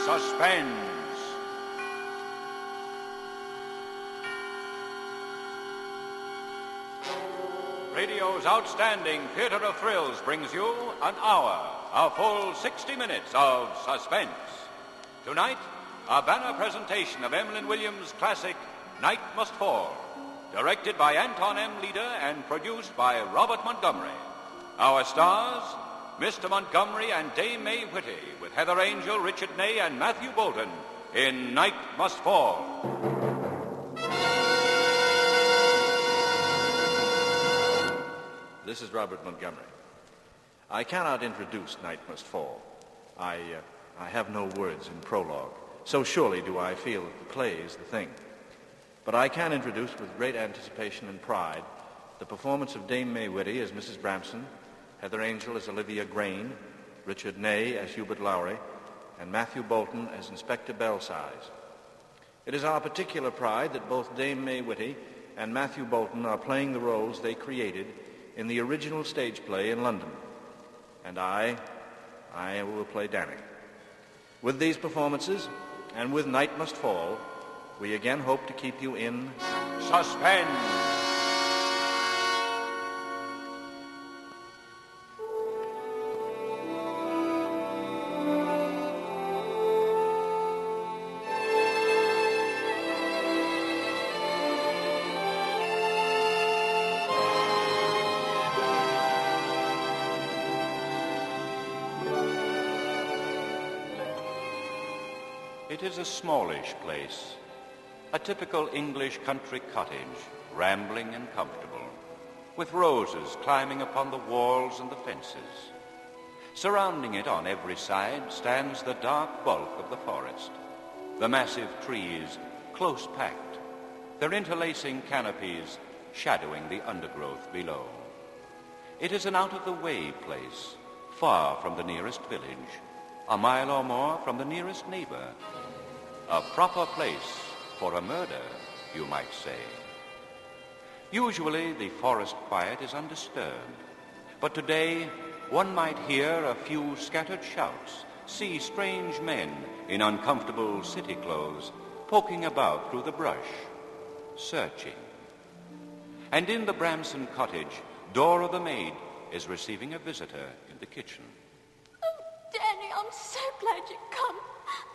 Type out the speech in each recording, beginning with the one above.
Suspense. Radio's outstanding theater of thrills brings you an hour, a full 60 minutes of suspense. Tonight, a banner presentation of Emlyn Williams' classic Night Must Fall, directed by Anton M. Leader and produced by Robert Montgomery. Our stars, Mr. Montgomery and Dame May Whitty, with Heather Angel, Richard Ney, and Matthew Bolton in Night Must Fall. This is Robert Montgomery. I cannot introduce Night Must Fall. I have no words in prologue. So surely do I feel that the play is the thing. But I can introduce with great anticipation and pride the performance of Dame May Whitty as Mrs. Bramson, Heather Angel as Olivia Grain, Richard Ney as Hubert Lowry, and Matthew Bolton as Inspector Belsize. It is our particular pride that both Dame May Whitty and Matthew Bolton are playing the roles they created in the original stage play in London. And I will play Danny. With these performances, and with Night Must Fall, we again hope to keep you in suspense. It is a smallish place, a typical English country cottage, rambling and comfortable, with roses climbing upon the walls and the fences. Surrounding it on every side stands the dark bulk of the forest, the massive trees close packed, their interlacing canopies shadowing the undergrowth below. It is an out-of-the-way place, far from the nearest village, a mile or more from the nearest neighbor. A proper place for a murder, you might say. Usually the forest quiet is undisturbed, but today one might hear a few scattered shouts, see strange men in uncomfortable city clothes poking about through the brush, searching. And in the Bramson cottage, Dora the maid is receiving a visitor in the kitchen. Oh, Danny, I'm so glad you come.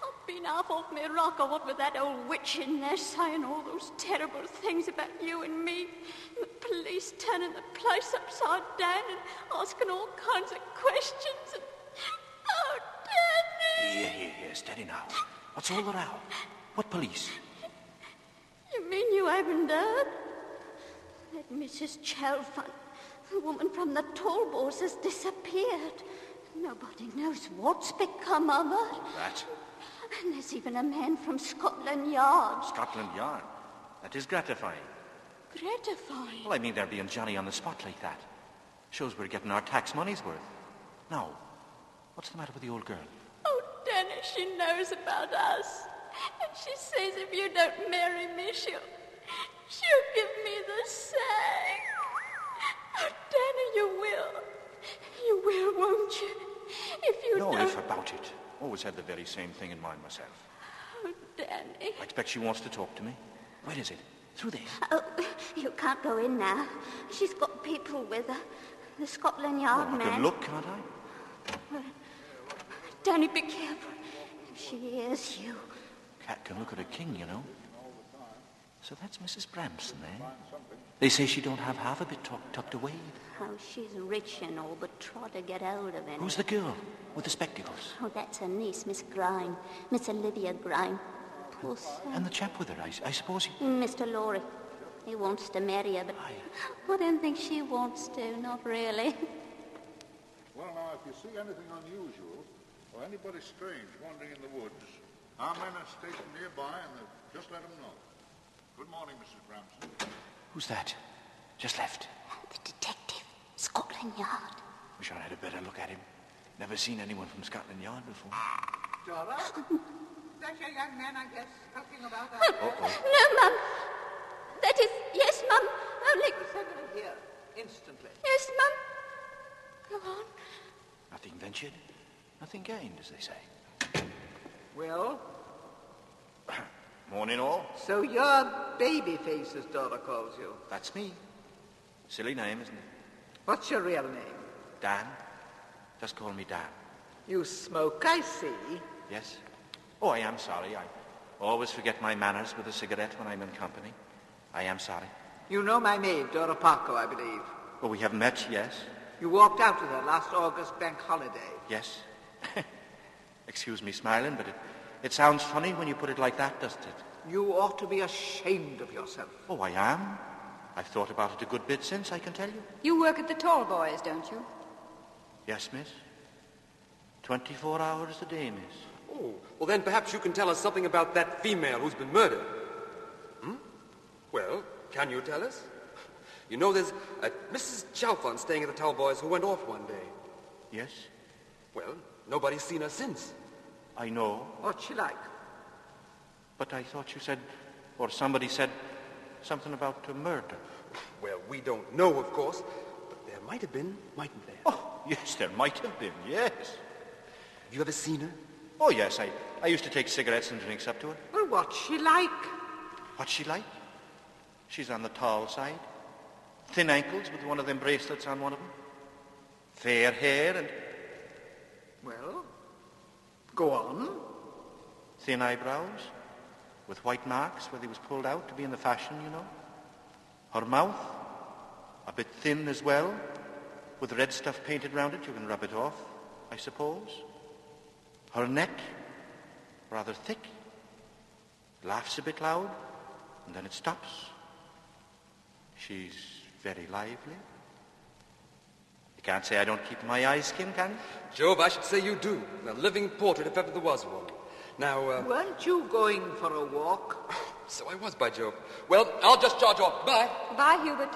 I've been half off my rocker, what with that old witch in there saying all those terrible things about you and me. The police turning the place upside down and asking all kinds of questions. And... oh, Danny! Here, steady now. What's all the row? What police? You mean you haven't heard? That Mrs. Chalfont, the woman from the Talbos, has disappeared. Nobody knows what's become of her. That? And there's even a man from Scotland Yard. Scotland Yard? That is gratifying. Gratifying? Well, I mean, there being Johnny on the spot like that. Shows we're getting our tax money's worth. Now, what's the matter with the old girl? Oh, Danny, she knows about us. And she says if you don't marry me, she'll give me the sack. Oh, Danny, you will. You will, won't you? If you no, don't... if about it. Always had the very same thing in mind myself. Oh, Danny. I expect she wants to talk to me. Where is it? Through this? Oh, you can't go in now. She's got people with her. The Scotland Yard man. I can look, can't I? Danny, be careful. If she hears you. Cat can look at a king, you know. So that's Mrs. Bramson, eh? They say she don't have half a bit tucked away. Oh, she's rich and all, but try to get hold of him. Who's the girl with the spectacles? Oh, that's her niece, Miss Grime. Miss Olivia Grime. Poor son. And the chap with her, I suppose he... Mr. Lorry. He wants to marry her, but I don't think she wants to, not really. Well, now, if you see anything unusual or anybody strange wandering in the woods, our men are stationed nearby and just let them know. Good morning, Mrs. Bramson. Who's that? Just left. The detective. Scotland Yard. Wish I had a better look at him. Never seen anyone from Scotland Yard before. Dora? That's your young man, I guess, talking about us. No, Mum. That is... yes, Mum. Only... Send him in here, instantly. Yes, Mum. Go on. Nothing ventured, nothing gained, as they say. Well, Morning all. so you're Babyface, as Dora calls you. That's me. Silly name, isn't it? What's your real name? Dan. Just call me Dan. You smoke, I see. Yes? Oh, I am sorry. I always forget my manners with a cigarette when I'm in company. I am sorry. You know my maid, Dora Parko, I believe. Oh, we haven't met, yes? You walked out with her last August bank holiday. Yes. Excuse me smiling, but it sounds funny when you put it like that, doesn't it? You ought to be ashamed of yourself. Oh, I am. I've thought about it a good bit since, I can tell you. You work at the Tall Boys, don't you? Yes, miss. 24 hours a day, miss. Oh, well then perhaps you can tell us something about that female who's been murdered. Well, can you tell us? You know, there's a Mrs. Chalfont staying at the Talboys who went off one day. Yes? Well, nobody's seen her since. I know, What's she like? but I thought you said, or somebody said, something about a murder. Well, we don't know, of course, but there might have been, mightn't there? Oh, yes, there might have been, yes. Have you ever seen her? Oh, yes, I used to take cigarettes and drinks up to her. Well, what's she like? What's she like? She's on the tall side. Thin ankles with one of them bracelets on one of them. Fair hair and Well, go on. thin eyebrows with white marks where they was pulled out to be in the fashion, you know. Her mouth, a bit thin as well, with red stuff painted round it. You can rub it off, I suppose. Her neck, rather thick. Laughs a bit loud, and then it stops. She's very lively. You can't say I don't keep my eyes skinned, can you? Jove, I should say you do. A living portrait if ever there was one. Now, Weren't you going for a walk? so I was, by Jove. Well, I'll just charge off. Bye. Goodbye, Hubert.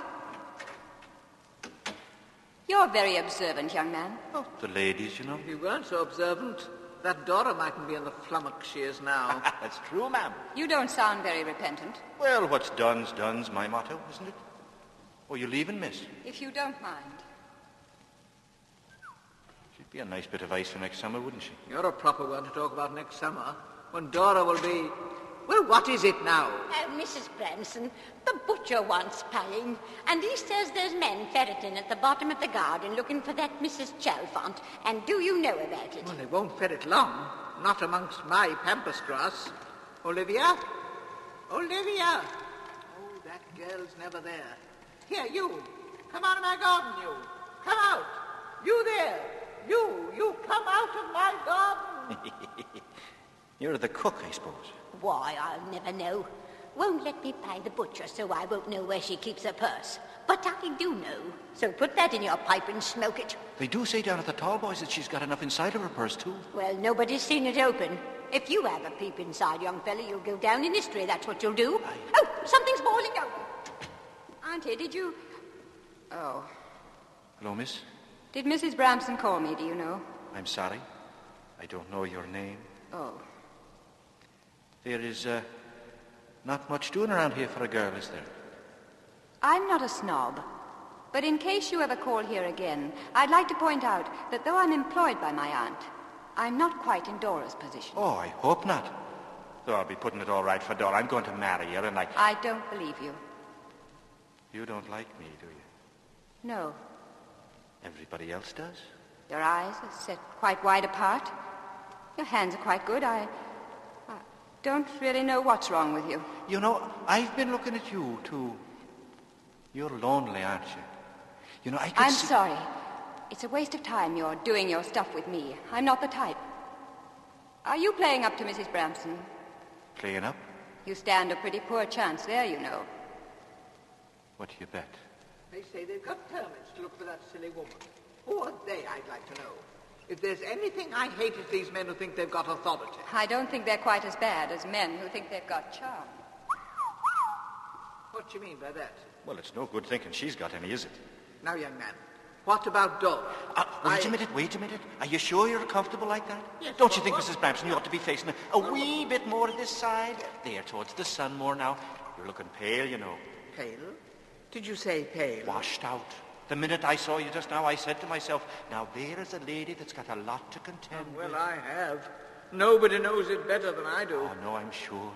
You're very observant, young man. Oh, the ladies, you know. If you weren't so observant, that Dora mightn't be in the flummox she is now. That's true, ma'am. You don't sound very repentant. Well, what's done's my motto, isn't it? Oh, you leaving, miss? If you don't mind. She'd be a nice bit of ice for next summer, wouldn't she? You're a proper one to talk about next summer, when Dora will be... Well, what is it now? Mrs. Branson, the butcher wants paying, and he says there's men ferreting at the bottom of the garden looking for that Mrs. Chalfont. And do you know about it? Well, they won't ferret long. Not amongst my pampas grass. Olivia? Olivia! Oh, that girl's never there. Here, you. Come out of my garden, you. Come out. You there. You come out of my garden. You're the cook, I suppose. Why, I'll never know. Won't let me pay the butcher, so I won't know where she keeps her purse. But I do know. So put that in your pipe and smoke it. They do say down at the Tall Boys that she's got enough inside of her purse, too. Well, nobody's seen it open. If you have a peep inside, young fella, you'll go down in history, that's what you'll do. Oh, something's falling over. Auntie, did you... Oh. Hello, miss. Did Mrs. Bramson call me, do you know? I'm sorry. I don't know your name. Oh. There is, not much doing around here for a girl, is there? I'm not a snob. But in case you ever call here again, I'd like to point out that though I'm employed by my aunt, I'm not quite in Dora's position. Oh, I hope not. Though I'll be putting it all right for Dora. I'm going to marry her, and I don't believe you. You don't like me, do you? No. Everybody else does. Your eyes are set quite wide apart. Your hands are quite good. I don't really know what's wrong with you. You know, I've been looking at you, too. You're lonely, aren't you? You know, I'm sorry. It's a waste of time you're doing your stuff with me. I'm not the type. Are you playing up to Mrs. Bramson? Playing up? You stand a pretty poor chance there, you know. What do you bet? They say they've got permits to look for that silly woman. Who are they, I'd like to know? If there's anything I hate, it's these men who think they've got authority. I don't think they're quite as bad as men who think they've got charm. What do you mean by that? Well, it's no good thinking she's got any, is it? Now, young man, what about Dora? Wait a minute. Are you sure you're comfortable like that? Yes, Don't you of think, course. Mrs. Bramson, you ought to be facing a wee bit more this side? There, towards the sun more now. You're looking pale, you know. Pale? Did you say pale? Washed out. The minute I saw you just now, I said to myself, now there is a lady that's got a lot to contend with. Well, I have. Nobody knows it better than I do. Oh, no, I'm sure.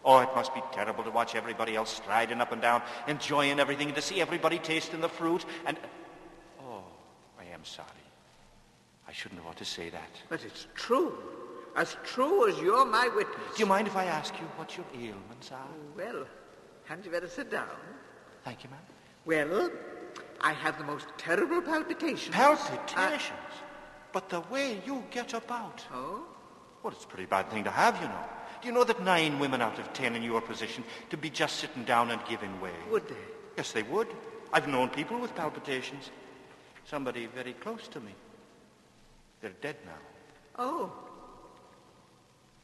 Oh, it must be terrible to watch everybody else striding up and down, enjoying everything, and to see everybody tasting the fruit, and... Oh, I am sorry. I shouldn't have ought to say that. But it's true. As true as you're my witness. Do you mind if I ask you what your ailments are? Well, hadn't you better sit down? Thank you, ma'am. Well, I have the most terrible palpitations. Palpitations? But the way you get about. Oh? Well, it's a pretty bad thing to have, you know. Do you know that 9 women out of 10 in your position to be just sitting down and giving way? Would they? Yes, they would. I've known people with palpitations. Somebody very close to me. They're dead now. Oh.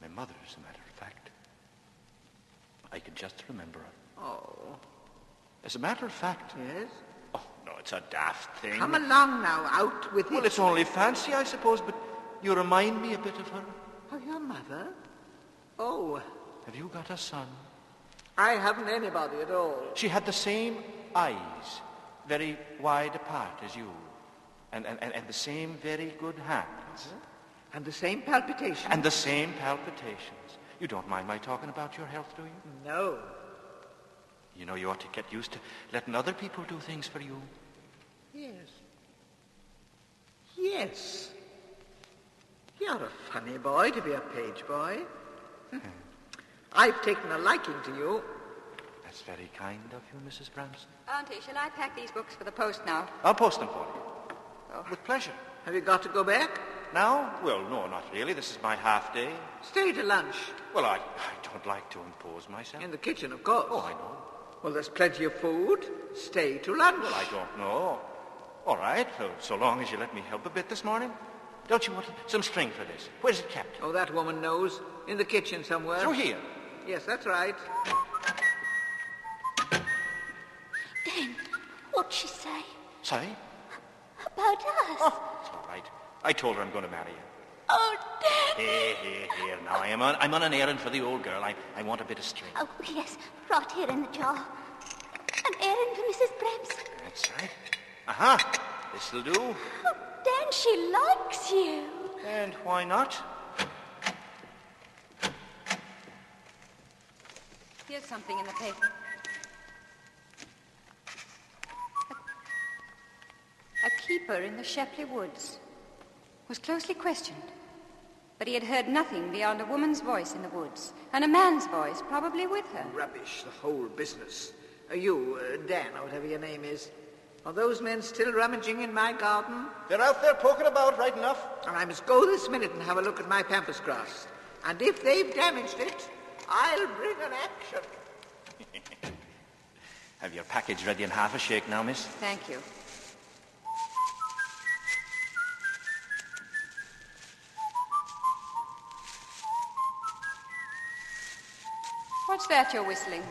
My mother, as a matter of fact. I can just remember her. Oh. As a matter of fact... Yes? Oh, no, it's a daft thing. Come along now, out with it. Well, it's only fancy, I suppose, but you remind me a bit of her. Oh, your mother? Oh. Have you got a son? I haven't anybody at all. She had the same eyes, very wide apart as you, and the same very good hands. And the same palpitations. And the same palpitations. You don't mind my talking about your health, do you? No. You know, you ought to get used to letting other people do things for you. Yes. Yes. You're a funny boy to be a page boy. I've taken a liking to you. That's very kind of you, Mrs. Bramson. Auntie, shall I pack these books for the post now? I'll post them for you. Oh. With pleasure. Have you got to go back? Now? Well, no, not really. This is my half day. Stay to lunch. Well, I don't like to impose myself. In the kitchen, of course. Oh, I know. Well, there's plenty of food. Stay to lunch. Well, I don't know. All right, so long as you let me help a bit this morning. Don't you want some string for this? Where's it kept? Oh, that woman knows. In the kitchen somewhere. Through here. Yes, that's right. Dan, what'd she say? Sorry? About us? Oh, it's all right. I told her I'm going to marry you. Oh, Dan! Here, now. I'm on an errand for the old girl. I want a bit of string. Oh, yes, right here in the jar. An errand for Mrs. Bramson. That's right. Aha! This'll do. Oh, Dan, she likes you. And why not? Here's something in the paper. A keeper in the Shepley Woods was closely questioned, but he had heard nothing beyond a woman's voice in the woods, and a man's voice probably with her. Rubbish, the whole business. Dan, or whatever your name is. Are those men still rummaging in my garden? They're out there poking about, right enough. And I must go this minute and have a look at my pampas grass. And if they've damaged it, I'll bring an action. Have your package ready in half a shake now, miss? Thank you. What's that you're whistling?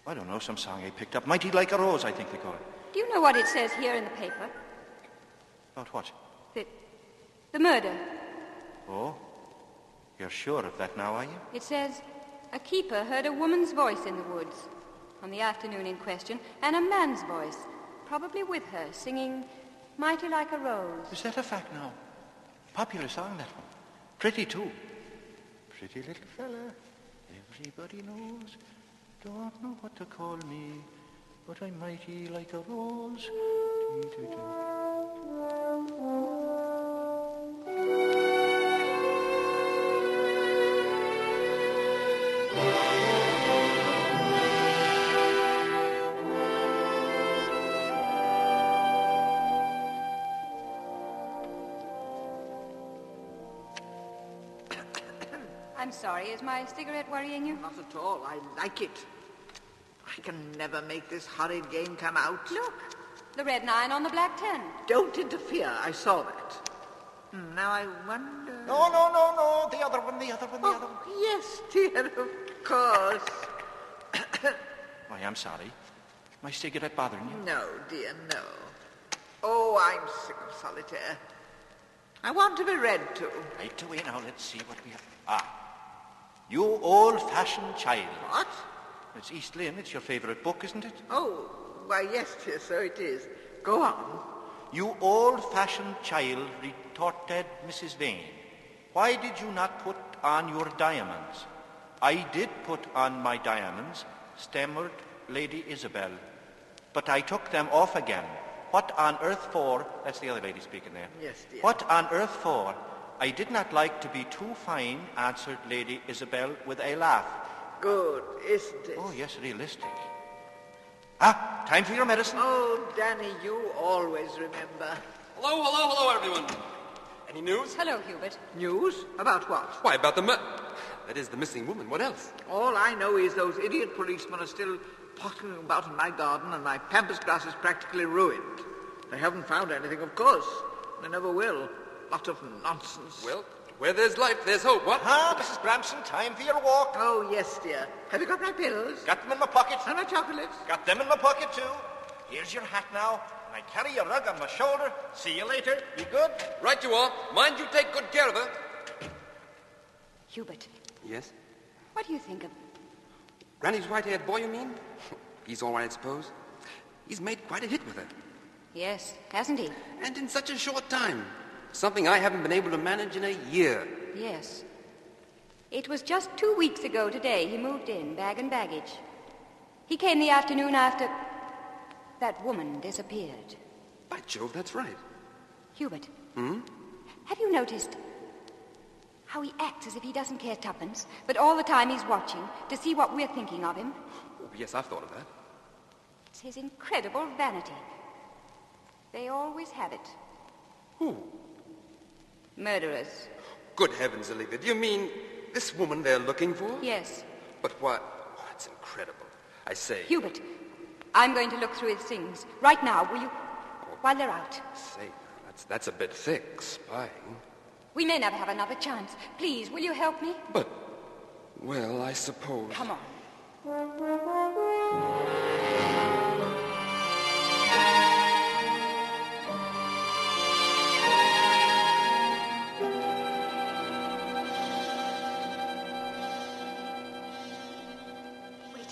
I don't know, some song I picked up. Mighty Like a Rose, I think they call it. Do you know what it says here in the paper? About what? The murder. Oh? You're sure of that now, are you? It says, a keeper heard a woman's voice in the woods on the afternoon in question, and a man's voice, probably with her, singing Mighty Like a Rose. Is that a fact now? Popular song, that one. Pretty, too. Pretty little fella, everybody knows. Don't know what to call me, but I'm mighty like a rose. I'm sorry, is my cigarette worrying you? Not at all. I like it. I can never make this horrid game come out. Look, the red 9 on the black 10. Don't interfere. I saw that. Now I wonder... No. The other one. Yes, dear, of course. I am sorry. My cigarette bothering you? No, dear, no. Oh, I'm sick of solitaire. I want to be read to. Right away now, let's see what we have. Ah. You old-fashioned child. What? It's East Lynne. It's your favourite book, isn't it? Oh, why, yes, dear, so it is. Go on. You old-fashioned child, retorted Mrs. Vane. Why did you not put on your diamonds? I did put on my diamonds, stammered Lady Isabel, but I took them off again. What on earth for? That's the other lady speaking there. Yes, dear. What on earth for? I did not like to be too fine, answered Lady Isabel with a laugh. Good, isn't it? Oh, yes, realistic. Ah, time for your medicine. Oh, Danny, you always remember. Hello, everyone. Any news? Hello, Hubert. News? About what? Why, about that is, the missing woman. What else? All I know is those idiot policemen are still pottering about in my garden and my pampas grass is practically ruined. They haven't found anything, of course. They never will. Lot of nonsense. Well, where there's life, there's hope. What? Ah, Mrs. Gramson, time for your walk. Oh, yes, dear. Have you got my pills? Got them in my pocket. And my chocolates? Got them in my pocket, too. Here's your hat now, and I carry your rug on my shoulder. See you later. Be good. Right you are. Mind you take good care of her. Hubert, Yes? what do you think of... Granny's white-haired boy, you mean? He's all right, I suppose. He's made quite a hit with her. Yes, hasn't he? And in such a short time. Something I haven't been able to manage in a year. Yes. It was just 2 weeks ago today he moved in, bag and baggage. He came the afternoon after that woman disappeared. By Jove, that's right. Hubert. Have you noticed how he acts as if he doesn't care tuppence, but all the time he's watching to see what we're thinking of him? Oh, yes, I've thought of that. It's his incredible vanity. They always have it. Who? Murderers. Good heavens, Olivia. Do you mean this woman they're looking for? Yes. But what? Oh, it's incredible. I say... Hubert, I'm going to look through his things. Right now, will you? While they're out. Say, now, that's a bit thick, spying. We may never have another chance. Please, will you help me? But, well, I suppose... Come on. Wait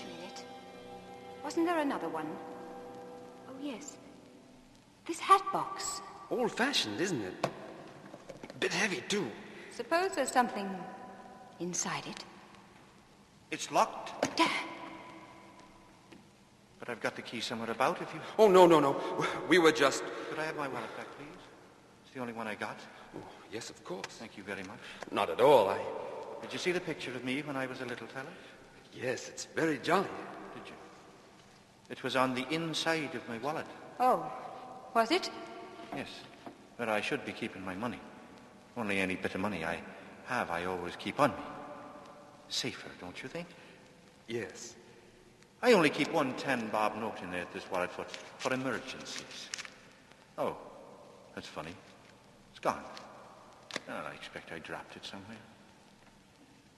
a minute. Wasn't there another one? Oh, yes. This hat box. Old-fashioned, isn't it? Bit heavy, too. Suppose there's something inside it. It's locked, Dad! but I've got the key somewhere about if you... Oh, no. We were just... Could I have my wallet back, please? It's the only one I got. Oh, yes, of course. Thank you very much. Not at all. Did you see the picture of me when I was a little fella? Yes, it's very jolly. Did you? It was on the inside of my wallet. Oh, was it? Yes, where I should be keeping my money. Only any bit of money I have, I always keep on me. Safer, don't you think? Yes. I only keep one 10-bob note in there at this wallet for emergencies. Oh, that's funny. It's gone. Well, I expect I dropped it somewhere.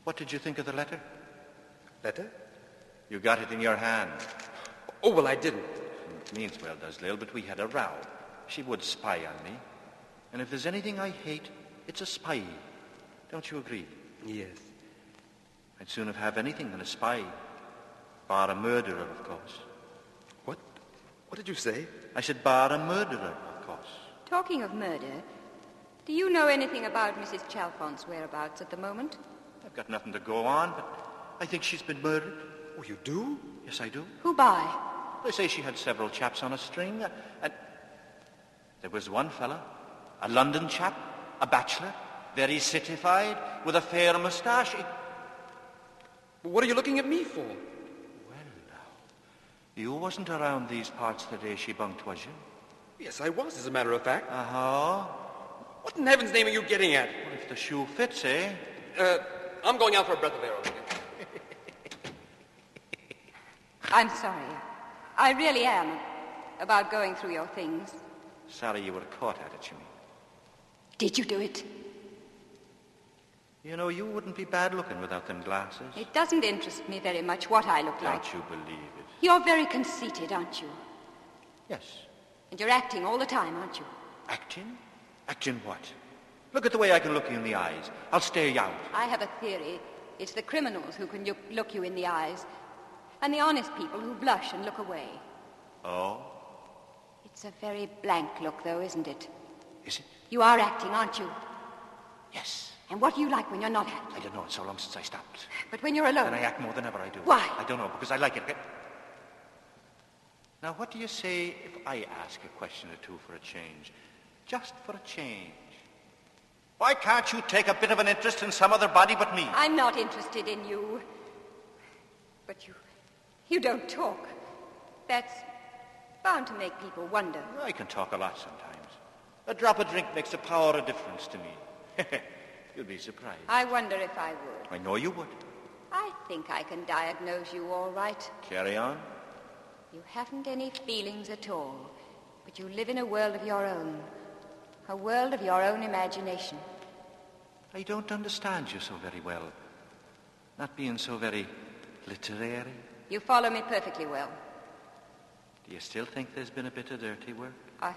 What did you think of the letter? Letter? You got it in your hand. Oh, well, I didn't. It means well, does Lil, but we had a row. She would spy on me. And if there's anything I hate, it's a spy. Don't you agree? Yes. I'd sooner have anything than a spy. Bar a murderer, of course. What? What did you say? I said bar a murderer, of course. Talking of murder, do you know anything about Mrs. Chalfont's whereabouts at the moment? I've got nothing to go on, but I think she's been murdered. Oh, you do? Yes, I do. Who by? They say she had several chaps on a string, and there was one fella, a London chap, a bachelor, very citified, with a fair moustache. What are you looking at me for? Well, now, you wasn't around these parts the day she bunked, was you? Yes, I was, as a matter of fact. Uh-huh. What in heaven's name are you getting at? Well, if the shoe fits, eh? I'm going out for a breath of air over here. I'm sorry. I really am about going through your things. Sorry you were caught at it, you mean. Did you do it? You know, you wouldn't be bad looking without them glasses. It doesn't interest me very much what I look like. Don't you believe it? You're very conceited, aren't you? Yes. And you're acting all the time, aren't you? Acting? Acting what? Look at the way I can look you in the eyes. I'll stare you out. I have a theory. It's the criminals who can look you in the eyes, and the honest people who blush and look away. Oh? It's a very blank look, though, isn't it? Is it? You are acting, aren't you? Yes. And what do you like when you're not happy? I don't know. It's so long since I stopped. But when you're alone? And I act more than ever I do. Why? I don't know, because I like it. Now, what do you say if I ask a question or two for a change? Just for a change. Why can't you take a bit of an interest in some other body but me? I'm not interested in you. But you don't talk. That's bound to make people wonder. I can talk a lot sometimes. A drop of drink makes a power of difference to me. You'd be surprised. I wonder if I would. I know you would. I think I can diagnose you all right. Carry on. You haven't any feelings at all, but you live in a world of your own. A world of your own imagination. I don't understand you so very well. Not being so very literary. You follow me perfectly well. Do you still think there's been a bit of dirty work? I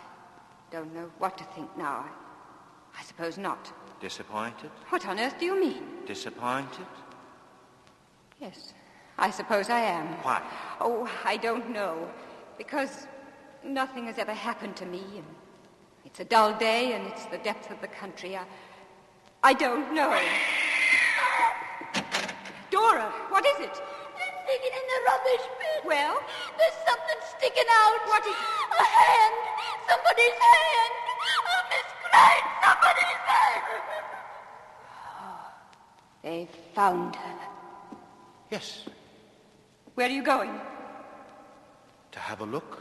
don't know what to think now. I suppose not. Disappointed? What on earth do you mean? Disappointed? Yes, I suppose I am. Why? Oh, I don't know. Because nothing has ever happened to me, and it's a dull day, and it's the depth of the country. I don't know. Dora, what is it? They're digging in the rubbish bin. Well? There's something sticking out. What is it? A hand. Somebody's hand. Oh, Miss Grant, somebody's hand. They found her. Yes. Where are you going? To have a look?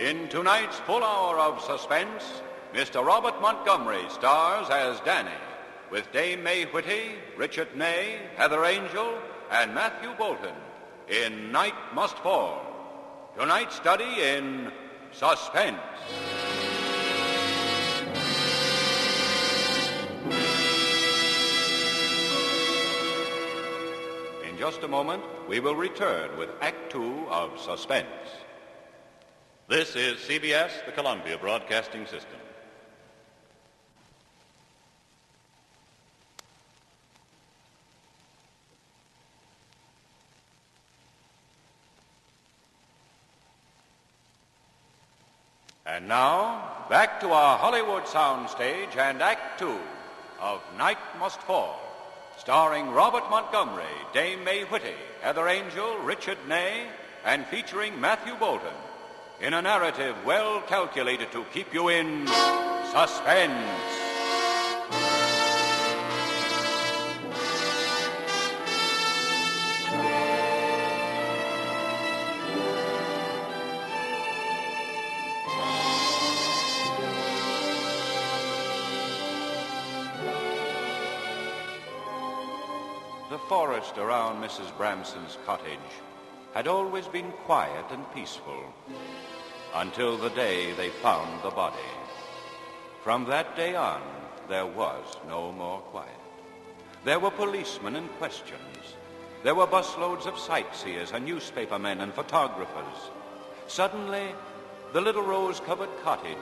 In tonight's full hour of suspense, Mr. Robert Montgomery stars as Danny, with Dame May Whitty, Richard Ney, Heather Angel, and Matthew Bolton in Night Must Fall. Tonight's study in suspense. In just a moment, we will return with Act Two of Suspense. This is CBS, the Columbia Broadcasting System. And now, back to our Hollywood soundstage and Act Two of Night Must Fall, starring Robert Montgomery, Dame May Whitty, Heather Angel, Richard Ney, and featuring Matthew Bolton, in a narrative well calculated to keep you in suspense. The forest around Mrs. Bramson's cottage had always been quiet and peaceful until the day they found the body. From that day on, there was no more quiet. There were policemen and questions. There were busloads of sightseers and newspapermen and photographers. Suddenly, the little rose-covered cottage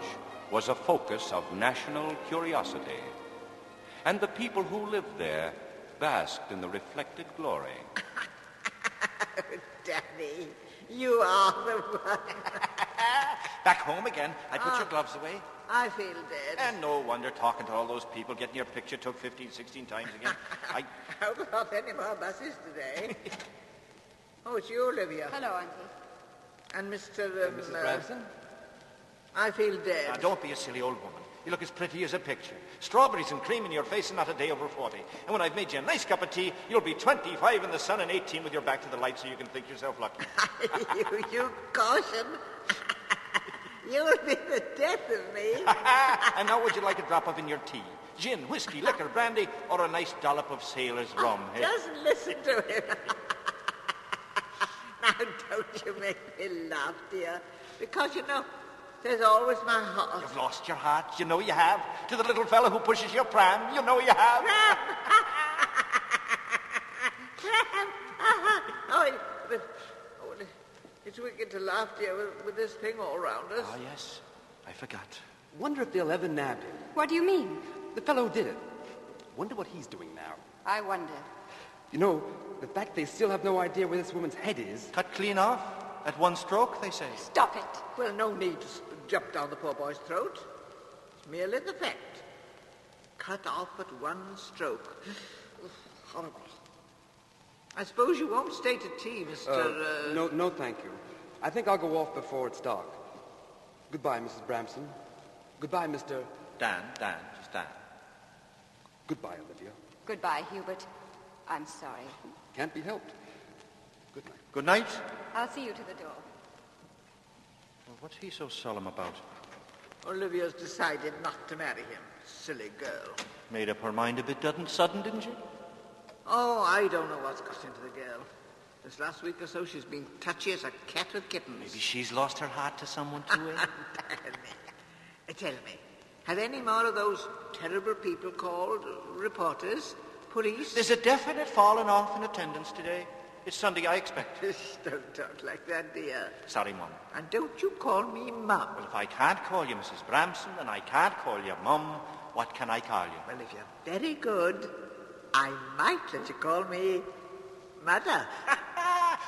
was a focus of national curiosity. And the people who lived there basked in the reflected glory. Danny, you are the one. Back home again. I put your gloves away. I feel dead. And no wonder talking to all those people, getting your picture took 15, 16 times again. How about any more buses today? Oh, it's you, Olivia. Hello, Auntie. And Mr. Mrs. Bramson? I feel dead. Now, don't be a silly old woman. You look as pretty as a picture. Strawberries and cream in your face and not a day over 40. And when I've made you a nice cup of tea, you'll be 25 in the sun and 18 with your back to the light so you can think yourself lucky. you caution. You'll be the death of me. And now would you like a drop of in your tea? Gin, whiskey, liquor, brandy, or a nice dollop of sailor's rum? Eh? Just listen to him. Now, don't you make me laugh, dear. Because, you know, there's always my heart. You've lost your heart. You know you have. To the little fellow who pushes your pram. You know you have. Pram! Oh, but It's wicked to laugh, dear, with this thing all round us. Ah, yes. I forgot. Wonder if they'll ever nab him. What do you mean? The fellow did it. Wonder what he's doing now. I wonder. You know, the fact they still have no idea where this woman's head is. Cut clean off. At one stroke, they say. Stop it. Well, no need to jump down the poor boy's throat. It's merely the fact. Cut off at one stroke. Horrible. I suppose you won't stay to tea, Mr. No, thank you. I think I'll go off before it's dark. Goodbye, Mrs. Bramson. Goodbye, Mr. Dan, just Dan. Goodbye, Olivia. Goodbye, Hubert. I'm sorry. Can't be helped. Good night. Good night. I'll see you to the door. Well, what's he so solemn about? Olivia's decided not to marry him. Silly girl. Made up her mind a bit sudden, didn't she? Oh, I don't know what's got into the girl. This last week or so, she's been touchy as a cat with kittens. Maybe she's lost her heart to someone too, eh? Tell me, have any more of those terrible people called? Reporters? Police? There's a definite falling off in attendance today. It's Sunday, I expect. Don't talk like that, dear. Sorry, Mum. And don't you call me Mum. Well, if I can't call you Mrs. Bramson and I can't call you Mum, what can I call you? Well, if you're very good, I might let you call me Mother.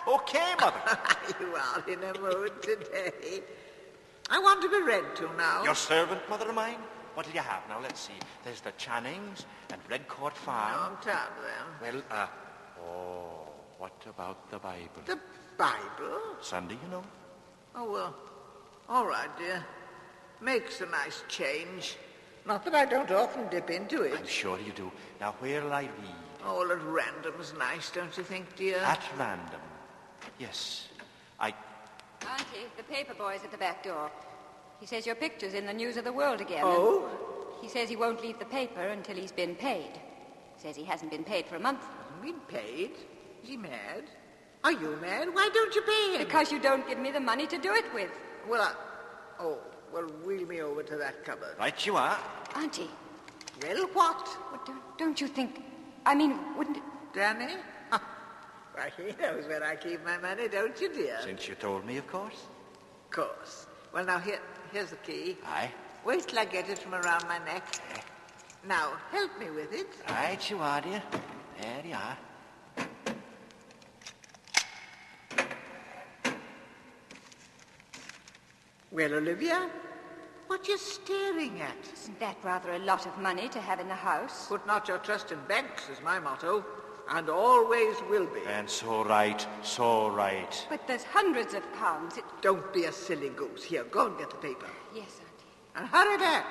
Okay, Mother. You are in a mood today. I want to be read to now. Your servant, Mother of mine? What'll you have now? Let's see. There's the Channings and Redcourt Farm. No, I'm tired of them. Well, what about the Bible? The Bible? Sunday, you know. Oh, well, all right, dear. Makes a nice change. Not that I don't often dip into it. I'm sure you do. Now, where'll I read? All at random's nice, don't you think, dear? At random. Yes. Auntie, the paper boy's at the back door. He says your picture's in the News of the World again. Oh? He says he won't leave the paper until he's been paid. Says he hasn't been paid for a month. Hasn't been paid? Is he mad? Are you mad? Why don't you pay him? Because you don't give me the money to do it with. Well, wheel me over to that cupboard. Right you are. Auntie. Well, what? Well, don't you think... wouldn't it... Danny? Why, he knows where I keep my money, don't you, dear? Since you told me, of course. Of course. Well, now, here's the key. Aye. Wait till I get it from around my neck. Now, help me with it. Right you are, dear. There you are. Well, Olivia, what you staring at? Isn't that rather a lot of money to have in the house? Put not your trust in banks is my motto, and always will be. And so right. But there's hundreds of pounds. Don't be a silly goose. Here, go and get the paper. Yes, Auntie. And hurry back.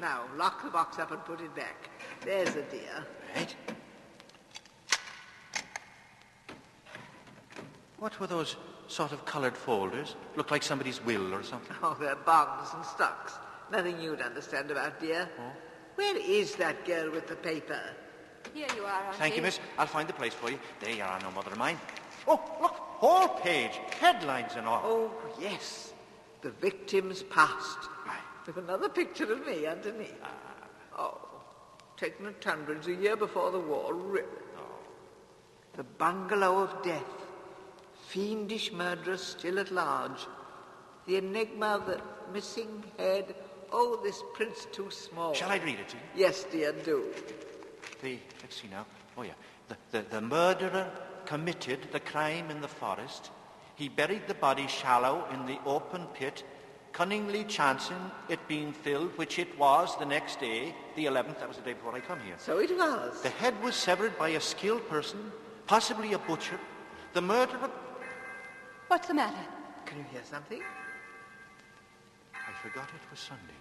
Now, lock the box up and put it back. There's a dear. Right. What were those sort of coloured folders? Looked like somebody's will or something. Oh, they're bonds and stocks. Nothing you'd understand about, dear. Oh? Where is that girl with the paper? Here you are, Auntie. Thank you, miss. I'll find the place for you. There you are, no mother of mine. Oh, look, whole page, headlines and all. Oh, yes. The victim's past. Aye. With another picture of me underneath. Oh, taken at Tunbridge a year before the war, really. The bungalow of death. Fiendish murderers still at large. The enigma of the missing head. Oh, this print's too small. Shall I read it to you? Yes, dear, do. Let's see now. Oh, yeah. The murderer committed the crime in the forest. He buried the body shallow in the open pit, cunningly chancing it being filled, which it was the next day, the 11th. That was the day before I come here. So it was. The head was severed by a skilled person, possibly a butcher. The murderer... What's the matter? Can you hear something? I forgot it was Sunday.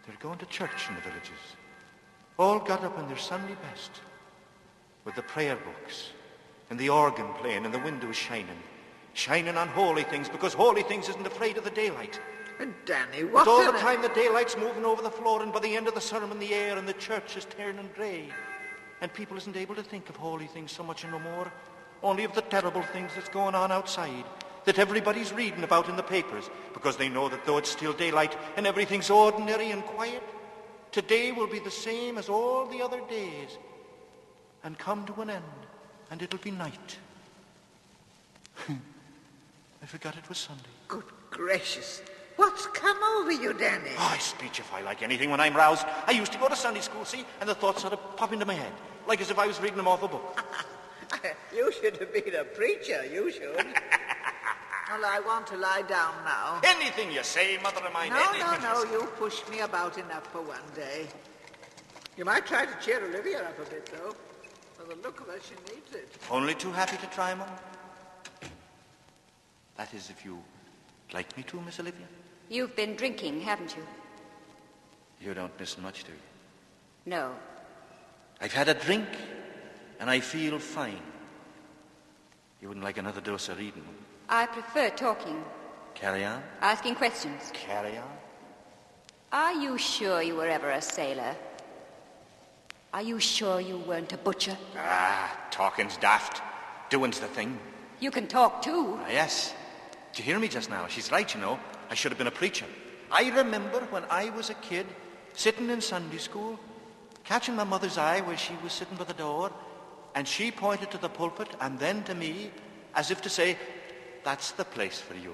They're going to church in the villages. All got up in their Sunday best, with the prayer books, and the organ playing, and the windows shining on holy things, because holy things isn't afraid of the daylight. And Danny, what But all the time the daylight's moving over the floor, and by the end of the sermon the air and the church is turning grey. And people isn't able to think of holy things so much no more, only of the terrible things that's going on outside, that everybody's reading about in the papers, because they know that though it's still daylight and everything's ordinary and quiet, today will be the same as all the other days, and come to an end, and it'll be night. I forgot it was Sunday. Good gracious. What's come over you, Danny? Oh, I speechify like anything when I'm roused. I used to go to Sunday school, see, and the thoughts sort of pop into my head, like as if I was reading them off a book. You should have been a preacher, you should. Well, I want to lie down now. Anything you say, mother of mine. No, you pushed me about enough for one day. You might try to cheer Olivia up a bit, though. For the look of her, she needs it. Only too happy to try, Mum. That is, if you like me to, Miss Olivia. You've been drinking, haven't you? You don't miss much, do you? No. I've had a drink, and I feel fine. You wouldn't like another dose of reading? I prefer talking. Carry on. Asking questions. Carry on. Are you sure you were ever a sailor? Are you sure you weren't a butcher? Talking's daft. Doing's the thing. You can talk too. Yes. Did you hear me just now? She's right, you know. I should have been a preacher. I remember when I was a kid, sitting in Sunday school, catching my mother's eye where she was sitting by the door, and she pointed to the pulpit and then to me, as if to say, that's the place for you.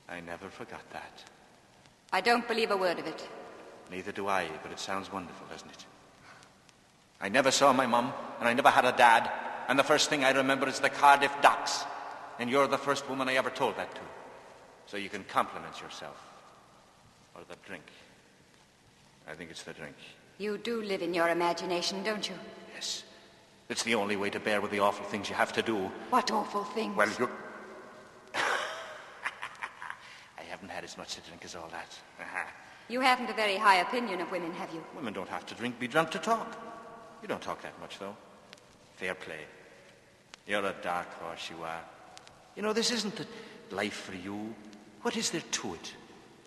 I never forgot that. I don't believe a word of it. Neither do I, but it sounds wonderful, doesn't it? I never saw my mum, and I never had a dad, and the first thing I remember is the Cardiff Docks, and you're the first woman I ever told that to. So you can compliment yourself. Or the drink. I think it's the drink. You do live in your imagination, don't you? Yes. It's the only way to bear with the awful things you have to do. What awful things? Well, you're... I haven't had as much to drink as all that. You haven't a very high opinion of women, have you? Women don't have to drink, be drunk to talk. You don't talk that much, though. Fair play. You're a dark horse, you are. You know, this isn't the life for you. What is there to it?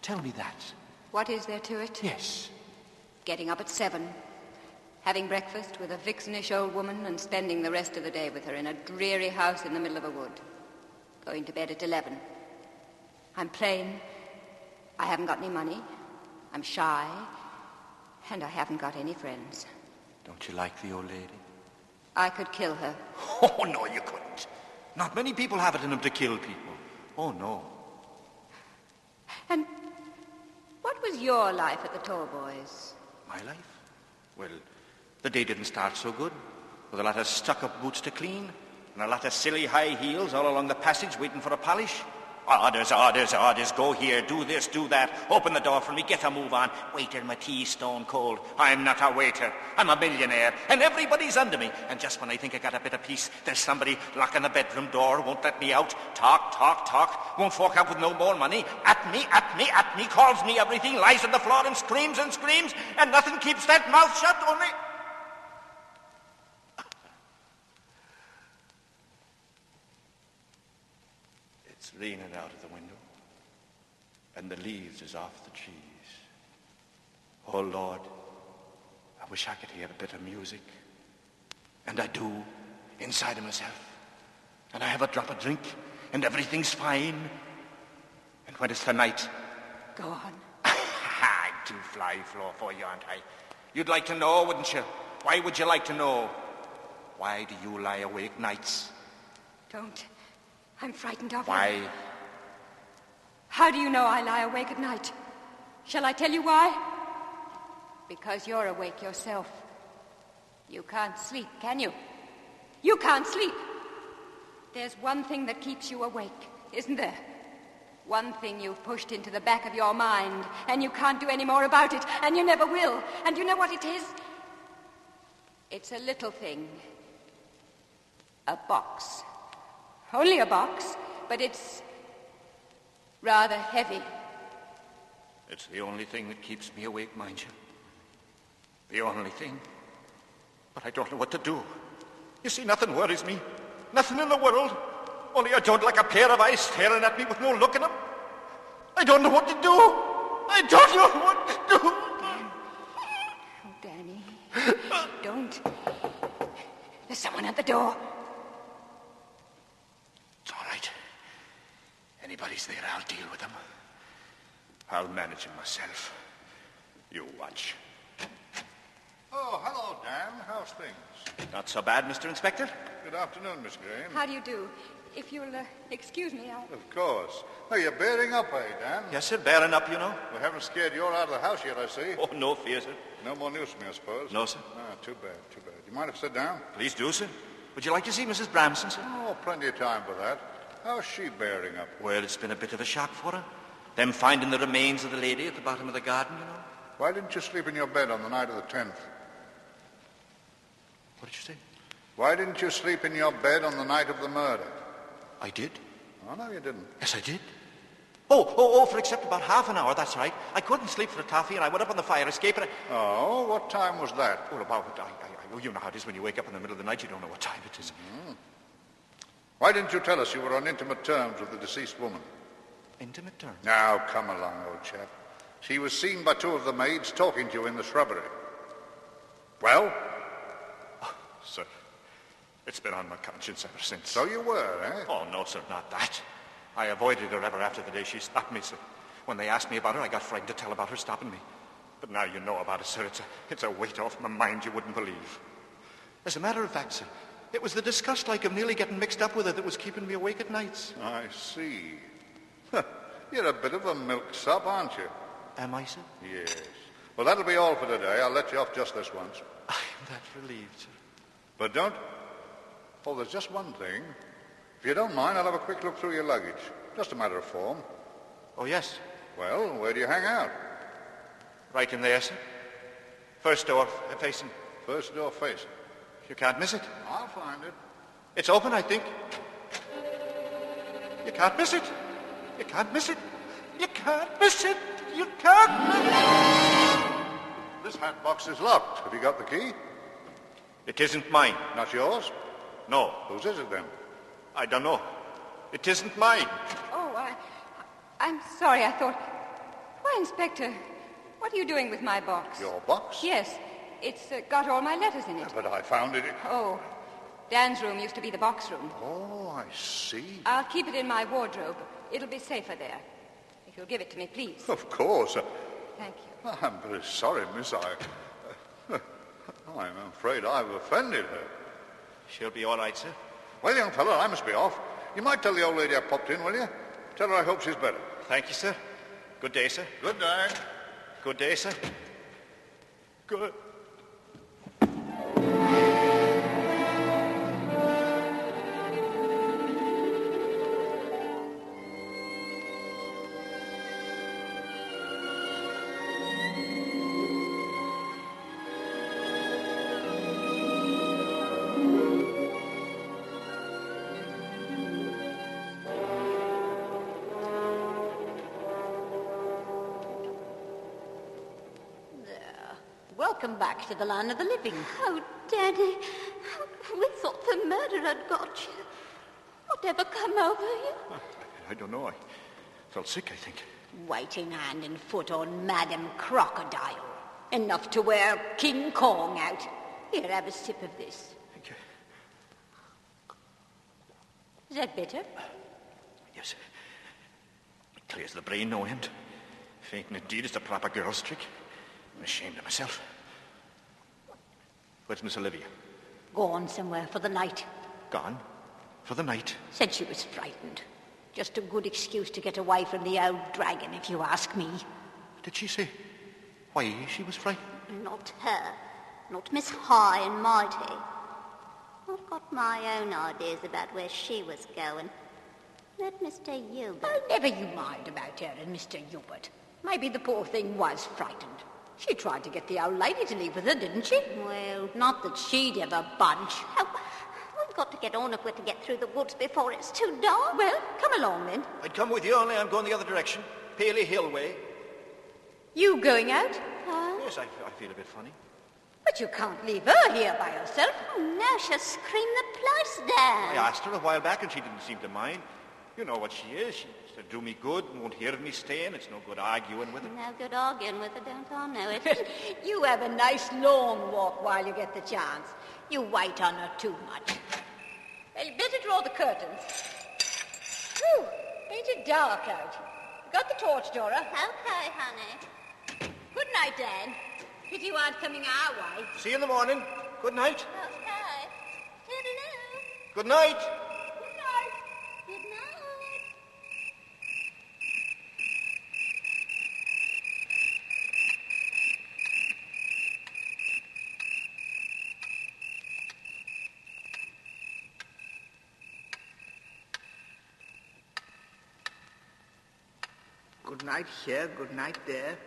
Tell me that. What is there to it? Yes. Getting up at 7, having breakfast with a vixenish old woman and spending the rest of the day with her in a dreary house in the middle of a wood. Going to bed at 11. I'm plain. I haven't got any money. I'm shy. And I haven't got any friends. Don't you like the old lady? I could kill her. Oh, no, you couldn't. Not many people have it in them to kill people. Oh, no. And what was your life at the Tallboys? My life? Well, the day didn't start so good. With a lot of stuck-up boots to clean, and a lot of silly high heels all along the passage waiting for a polish. Orders, orders, orders. Go here, do this, do that. Open the door for me, get a move on. Waiter, my tea's stone cold. I'm not a waiter. I'm a millionaire, and everybody's under me. And just when I think I got a bit of peace, there's somebody locking the bedroom door, won't let me out. Talk, talk, talk. Won't fork out with no more money. At me, at me, at me. Calls me everything, lies on the floor and screams, and nothing keeps that mouth shut, only... It's raining out of the window, and the leaves is off the trees. Oh, Lord, I wish I could hear a bit of music. And I do, inside of myself. And I have a drop of drink, and everything's fine. And when it's the night... Go on. I do fly floor for you, aren't I? You'd like to know, wouldn't you? Why would you like to know? Why do you lie awake nights? Don't. I'm frightened of you. Why? How do you know I lie awake at night? Shall I tell you why? Because you're awake yourself. You can't sleep, can you? You can't sleep. There's one thing that keeps you awake, isn't there? One thing you've pushed into the back of your mind, and you can't do any more about it, and you never will. And you know what it is? It's a little thing. A box. Only a box, but it's rather heavy. It's the only thing that keeps me awake, mind you. The only thing. But I don't know what to do. You see, nothing worries me. Nothing in the world. Only I don't like a pair of eyes staring at me with no look in them. I don't know what to do. I don't know what to do. Oh, Danny. Don't. There's someone at the door. It's all right. Anybody's there, I'll deal with them. I'll manage him myself. You watch. Oh, hello, Dan. How's things? Not so bad, Mr. Inspector. Good afternoon, Miss Graham. How do you do? If you'll excuse me, I'll... Of course. Oh, you're bearing up, eh, Dan? Yes, sir, bearing up, you know. We haven't scared you all out of the house yet, I see. Oh, no fear, sir. No more news from me, I suppose? No, sir. Ah, too bad, too bad. You mind if I sit down? Please do, sir. Would you like to see Mrs. Bramson, sir? Oh, plenty of time for that. How's she bearing up? Well, it's been a bit of a shock for her. Them finding the remains of the lady at the bottom of the garden, you know. Why didn't you sleep in your bed on the night of the 10th? What did you say? Why didn't you sleep in your bed on the night of the murder? I did. Oh, no, you didn't. Yes, I did. Oh, for except about half an hour, that's right. I couldn't sleep for a toffee, and I went up on the fire escape, and Oh, what time was that? Well, about... you know how it is when you wake up in the middle of the night, you don't know what time it is. Why didn't you tell us you were on intimate terms with the deceased woman? Intimate terms? Now, come along, old chap. She was seen by two of the maids talking to you in the shrubbery. Well? Sir, it's been on my conscience ever since. So you were, eh? Oh, no, sir, not that. I avoided her ever after the day she stopped me, sir. When they asked me about her, I got frightened to tell about her stopping me. But now you know about it, sir. It's a weight off my mind you wouldn't believe. As a matter of fact, sir, it was the disgust like of nearly getting mixed up with her that was keeping me awake at nights. I see. You're a bit of a milksop, aren't you? Am I, sir? Yes. Well, that'll be all for today. I'll let you off just this once. I'm that relieved, sir. But don't... Oh, there's just one thing. If you don't mind, I'll have a quick look through your luggage. Just a matter of form. Oh, yes. Well, where do you hang out? Right in there, sir. First door facing. First door facing. You can't miss it. I'll find it. It's open, I think. You can't miss it. You can't miss it. You can't miss it. You can't miss it. This hat box is locked. Have you got the key? It isn't mine. Not yours? No. Whose is it then? I don't know. It isn't mine. Oh, I'm sorry, I thought... Why, Inspector, what are you doing with my box? Your box? Yes, it's got all my letters in it. But I found it... Oh, Dan's room used to be the box room. Oh, I see. I'll keep it in my wardrobe. It'll be safer there. If you'll give it to me, please. Of course. Thank you. I'm very sorry, miss. I'm afraid I've offended her. She'll be all right, sir. Well, young fellow, I must be off. You might tell the old lady I popped in, will you? Tell her I hope she's better. Thank you, sir. Good day, sir. Good day. Good day, sir. Good. Welcome back to the land of the living. Oh, Danny, we thought the murder had got you. Whatever come over you? I don't know. I felt sick, I think. Waiting hand and foot on Madam Crocodile. Enough to wear King Kong out. Here, have a sip of this. Thank you. Is that better? Yes. It clears the brain, no end. Fainting indeed is the proper girl's trick. I'm ashamed of myself. Where's Miss Olivia? Gone somewhere for the night. Gone? For the night? Said she was frightened. Just a good excuse to get away from the old dragon, if you ask me. Did she say why she was frightened? Not her. Not Miss High and Mighty. I've got my own ideas about where she was going. Let Mr. Hubert... Oh, never you mind about her and Mr. Hubert. Maybe the poor thing was frightened. She tried to get the old lady to leave with her, didn't she? Well, not that she'd ever budge. Oh, we've got to get on if we're to get through the woods before it's too dark. Well, come along then. I'd come with you, only I'm going the other direction. Paley Hill way. You going out? Yes, I feel a bit funny. But you can't leave her here by herself. Oh, no, she'll scream the place down. I asked her a while back and she didn't seem to mind. You know what she is. She'll do me good and won't hear of me staying. It's no good arguing with her. No good arguing with her, don't I know it? You have a nice long walk while you get the chance. You wait on her too much. Well, you better draw the curtains. Whew, ain't it dark out? Got the torch, Dora? Okay, honey. Good night, Dan. Pity you aren't coming our way. See you in the morning. Good night. Oh, hi. Toodaloo. Good night. Good night. Good night. Good night here, good night there.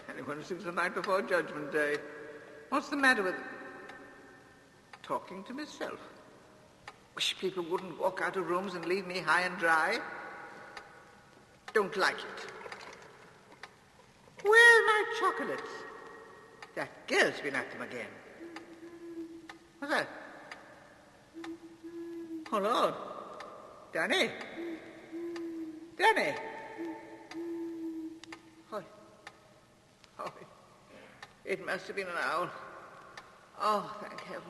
Anyone who sings the night before Judgment Day. What's the matter with... Talking to myself. Wish people wouldn't walk out of rooms and leave me high and dry. Don't like it. Where's my chocolates? That girl's been at them again. What's that? Oh, Lord. Danny. Danny. Oh, it must have been an owl. Oh, thank heaven.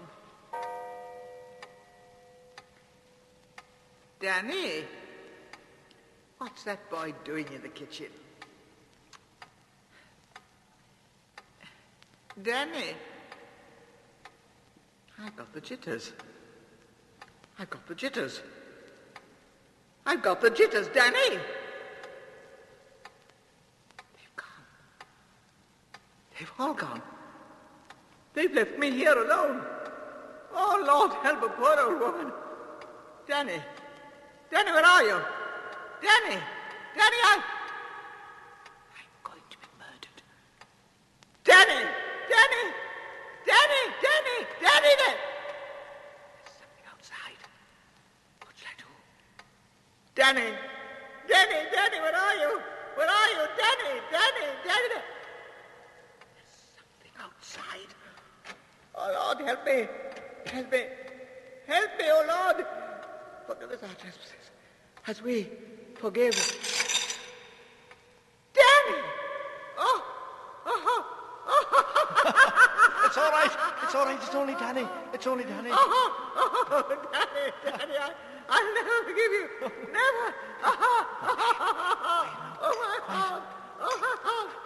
Danny, what's that boy doing in the kitchen? Danny, I've got the jitters. I've got the jitters. I've got the jitters, Danny! They've all gone. They've left me here alone. Oh, Lord, help a poor old woman. Danny. Danny, where are you? Danny. Danny, I'm going to be murdered. Danny. Danny. Danny. Danny. Danny, there. There's something outside. What shall I do? Danny. Danny. Danny, where are you? Where are you? Danny. Danny. Danny, there. Outside. Oh, Lord, help me. Help me. Help me, oh, Lord. Forgive us our trespasses as we forgive. Danny! Oh! It's all right. It's all right. It's only Danny. It's only Danny. Danny, I'll never forgive you. Never. Oh, my heart.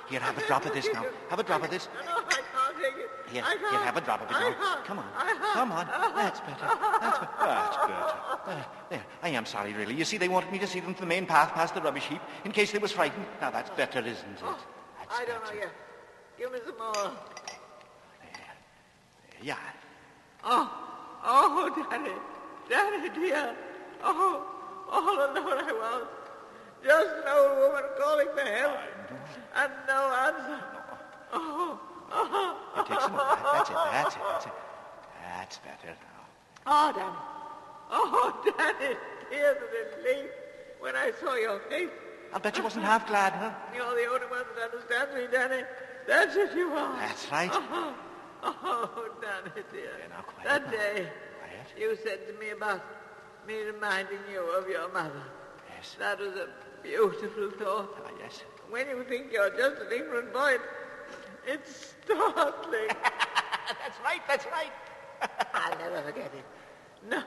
Here, have a drop of this now. Have a drop of this. No, I can't take it. Here, have a drop of it now. Come on. Come on. That's better. That's better. There. I am sorry, really. You see, they wanted me to see them to the main path past the rubbish heap in case they was frightened. Now, that's better, isn't it? That's I don't know yet. Give me some more. There you are. Oh, Danny. Danny, dear. All alone I was. Just an old woman calling for help. And no answer. Here, take some more. That's it. That's better now. Oh, Danny. Oh, Danny, tears of relief when I saw your face. I'll bet you wasn't half glad, huh? You're the only one that understands me, Danny. That's what you are. That's right. Oh, Danny, dear. Yeah, now, quiet that now. day Quiet. you said to me about me reminding you of your mother. Yes. That was a beautiful thought. Ah, yes. When you think you're just an ignorant boy, it's startling. That's right. I'll never forget it. No,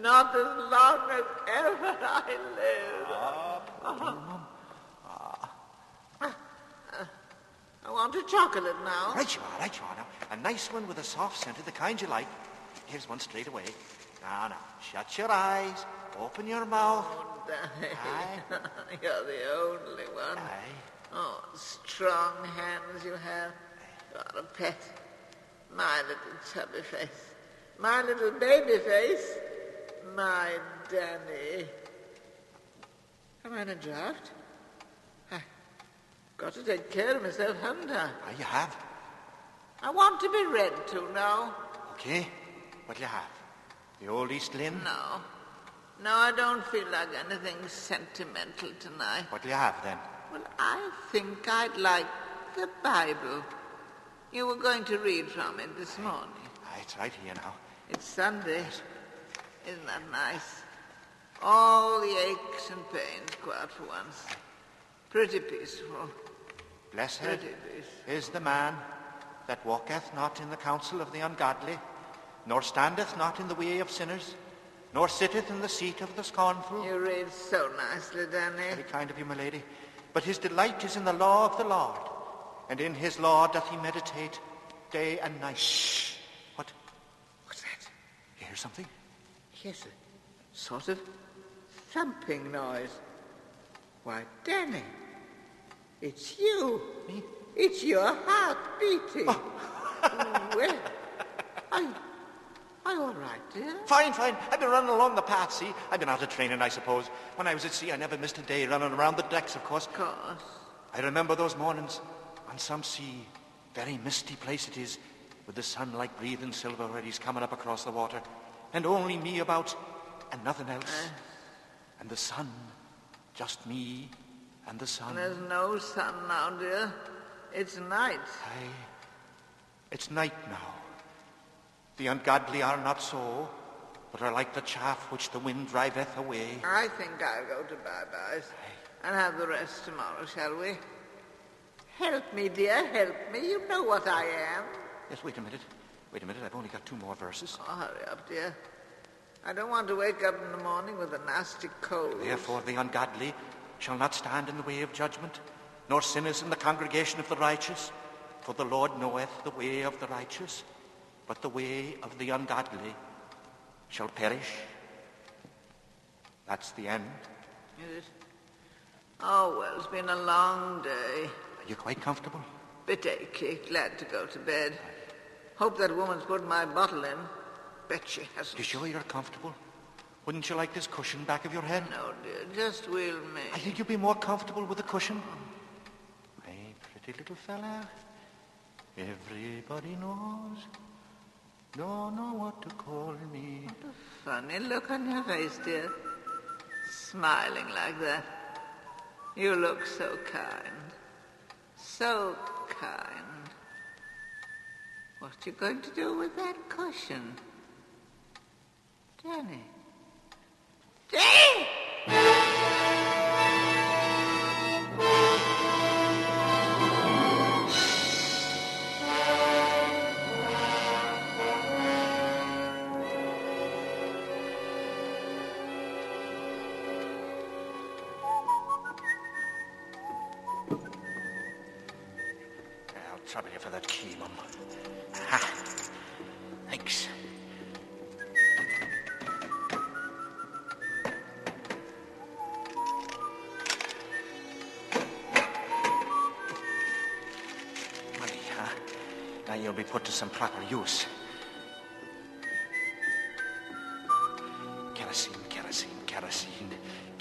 not as long as ever I live. I want a chocolate now. Right you are now. A nice one with a soft scent, the kind you like. Here's one straight away. Now, shut your eyes. Open your mouth. Oh, Danny. Aye. You're the only one. Aye. Oh, strong hands you have. You're a pet. My little chubby face. My little baby face. My Danny. Am I in a draft? I've got to take care of myself, haven't I? Ah, you have. I want to be read to now. Okay. What'll you have? The old East Lynn? No, I don't feel like anything sentimental tonight. What'll you have, then? Well, I think I'd like the Bible. You were going to read from it this morning. Ah, it's right here now. It's Sunday. Isn't that nice? All the aches and pains go out for once. Pretty peaceful. Blessed Pretty peaceful. is the man that walketh not in the counsel of the ungodly, nor standeth not in the way of sinners, nor sitteth in the seat of the scornful. You read so nicely, Danny. Very kind of you, my lady. But his delight is in the law of the Lord, and in his law doth he meditate day and night. Shh. What? hear something? Yes, a sort of thumping noise. Why, Danny, it's you. Me? It's your heart beating. Well, are you all right, dear? Fine. I've been running along the path, see? I've been out of training, I suppose. When I was at sea, I never missed a day running around the decks, of course. Of course. I remember those mornings on some sea, very misty place it is, with the sun like breathing silver where he's coming up across the water, and only me about, and nothing else. And the sun, just me and the sun. There's no sun now, dear. It's night. Aye, it's night now. The ungodly are not so, but are like the chaff which the wind driveth away. I think I'll go to bye-byes and have the rest tomorrow, shall we? Help me, dear, help me. You know what I am. Yes, wait a minute. I've only got 2 more verses. Oh, hurry up, dear. I don't want to wake up in the morning with a nasty cold. Therefore the ungodly shall not stand in the way of judgment, nor sinners in the congregation of the righteous. For the Lord knoweth the way of the righteous, but the way of the ungodly shall perish. That's the end. Is it? Oh, well, it's been a long day. Are you quite comfortable? Bit achy. Glad to go to bed. Hope that woman's put my bottle in. Bet she hasn't. You sure you're comfortable? Wouldn't you like this cushion back of your head? No, dear. Just wheel me. I think you'd be more comfortable with a cushion. My pretty little fella. Everybody knows. Don't know what to call me. What a funny look on your face, dear. Smiling like that. You look so kind. So kind. What you going to do with that cushion? Danny. Danny! I'll trouble you for that key, Mum. Ha! Thanks. Money, huh? Now you'll be put to some proper use.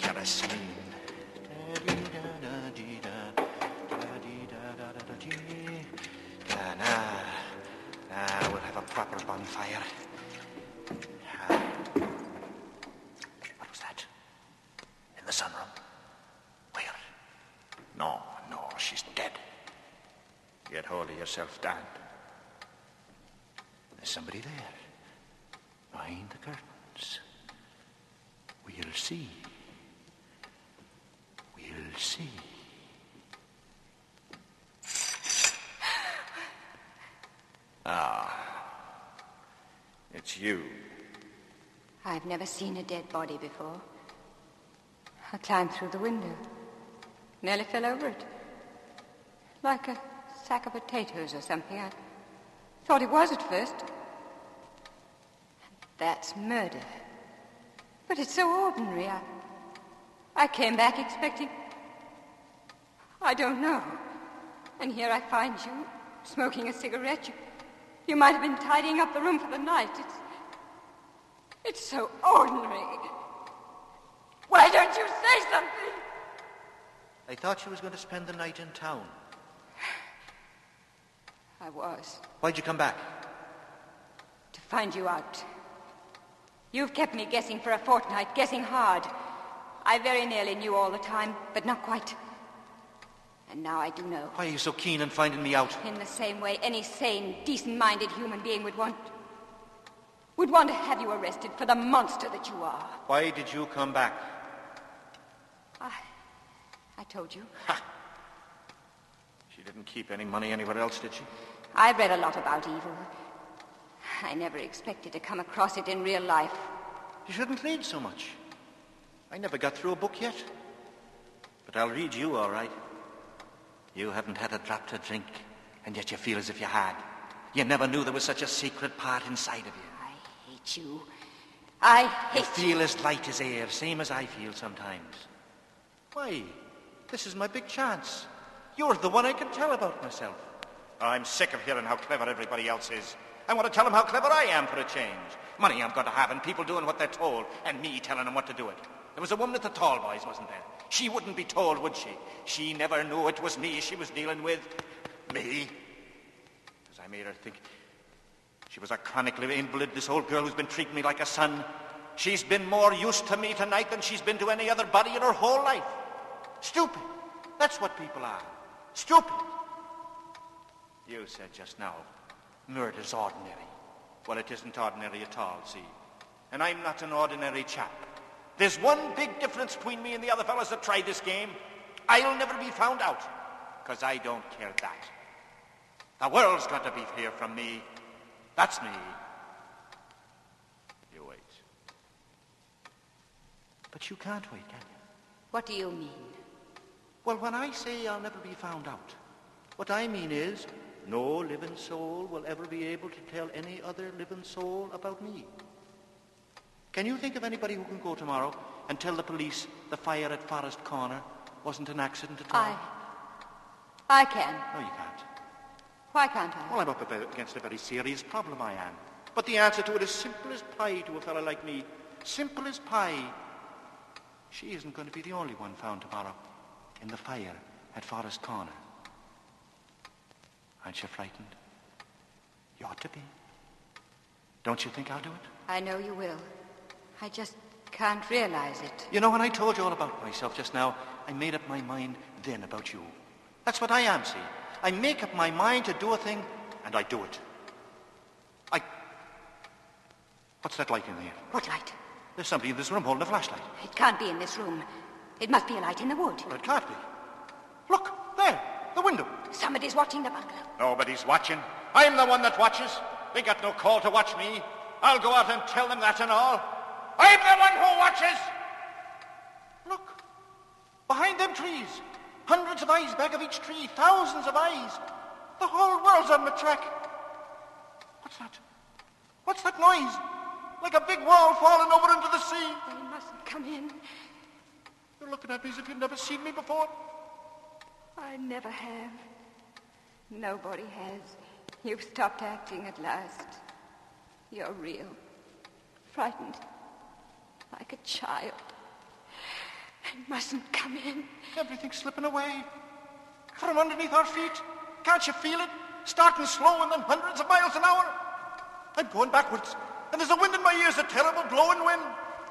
Kerosene. Now we'll have a proper bonfire. What was that? In the sunroom? Where? No, she's dead. Get hold of yourself, Dan. There's somebody there. Behind the curtains. We'll see. It's you. I've never seen a dead body before. I climbed through the window. Nearly fell over it. Like a sack of potatoes or something. I thought it was at first. That's murder. But it's so ordinary. I came back expecting... I don't know. And here I find you, smoking a cigarette. You might have been tidying up the room for the night. It's so ordinary. Why don't you say something? I thought she was going to spend the night in town. I was. Why'd you come back? To find you out. You've kept me guessing for a fortnight, guessing hard. I very nearly knew all the time, but not quite. And now I do know. Why are you so keen on finding me out? In the same way any sane, decent-minded human being would want to have you arrested for the monster that you are. Why did you come back? I told you. Ha! She didn't keep any money anywhere else, did she? I've read a lot about evil. I never expected to come across it in real life. You shouldn't read so much. I never got through a book yet. But I'll read you, all right. You haven't had a drop to drink, and yet you feel as if you had. You never knew there was such a secret part inside of you. I hate you. I You hate feel as light as air, same as I feel sometimes. Why? This is my big chance. You're the one I can tell about myself. I'm sick of hearing how clever everybody else is. I want to tell them how clever I am for a change. Money I'm going to have and people doing what they're told and me telling them what to do it. There was a woman at the Tall Boys, wasn't there? She wouldn't be told, would she? She never knew it was me she was dealing with. Me? Because I made her think she was a chronically invalid, this old girl who's been treating me like a son. She's been more used to me tonight than she's been to any other body in her whole life. Stupid. That's what people are. Stupid. You said just now, murder's ordinary. Well, it isn't ordinary at all, see? And I'm not an ordinary chap. There's one big difference between me and the other fellas that tried this game. I'll never be found out, because I don't care that. The world's got to be here from me. That's me. You wait. But you can't wait, can you? What do you mean? Well, when I say I'll never be found out, what I mean is no living soul will ever be able to tell any other living soul about me. Can you think of anybody who can go tomorrow and tell the police the fire at Forest Corner wasn't an accident at all? I can. No, you can't. Why can't I? Well, I'm up against a very serious problem, I am. But the answer to it is simple as pie to a fellow like me. Simple as pie. She isn't going to be the only one found tomorrow in the fire at Forest Corner. Aren't you frightened? You ought to be. Don't you think I'll do it? I know you will. I just can't realize it. You know, when I told you all about myself just now, I made up my mind then about you. That's what I am, see. I make up my mind to do a thing, and I do it. What's that light in there? What light? There's somebody in this room holding a flashlight. It can't be in this room. It must be a light in the wood. Well, it can't be. Look, there, the window. Somebody's watching the bungalow. Nobody's watching. I'm the one that watches. They got no call to watch me. I'll go out and tell them that and all. I'm the one who watches! Look, behind them trees. Hundreds of eyes back of each tree. Thousands of eyes. The whole world's on the track. What's that? What's that noise? Like a big wall falling over into the sea. They mustn't come in. You're looking at me as if you'd never seen me before. I never have. Nobody has. You've stopped acting at last. You're real. Frightened. Like a child. They mustn't come in. Everything's slipping away. From underneath our feet. Can't you feel it? Starting slow and then hundreds of miles an hour. I'm going backwards. And there's a wind in my ears, a terrible blowing wind.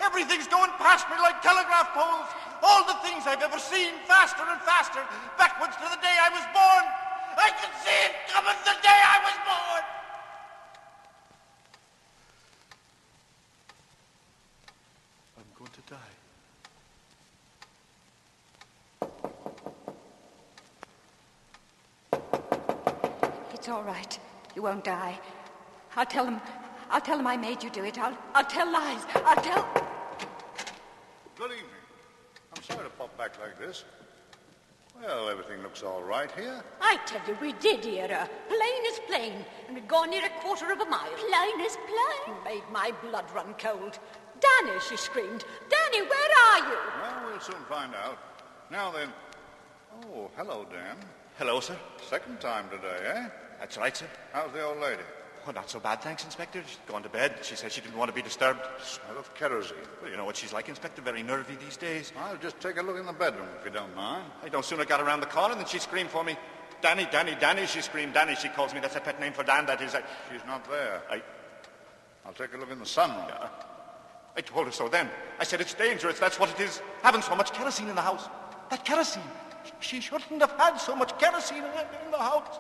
Everything's going past me like telegraph poles. All the things I've ever seen, faster and faster, backwards to the day I was born. I can see it coming the day I was born. I'm going to die. It's all right. You won't die. I'll tell them I made you do it. I'll tell lies. I'll tell... Good evening. I'm sorry to pop back like this. Well, everything looks all right here. I tell you, we did hear her. Plain as plain. And we'd gone near a quarter of a mile. Plain as plain. Made my blood run cold. Danny, she screamed. Danny, where are you? Well, we'll soon find out. Now then. Oh, hello, Dan. Hello, sir. Second time today, eh? That's right, sir. How's the old lady? Oh, not so bad, thanks, Inspector. She's gone to bed. She said she didn't want to be disturbed. Smell of kerosene. Well, you know what she's like, Inspector. Very nervy these days. I'll just take a look in the bedroom, if you don't mind. I no sooner got around the corner than she screamed for me. Danny, Danny, Danny, she screamed. Danny, she calls me. That's a pet name for Dan, that is. She's not there. I'll take a look in the sunroom. I told her so then. I said, it's dangerous, that's what it is. Having so much kerosene in the house. That kerosene. She shouldn't have had so much kerosene in the house.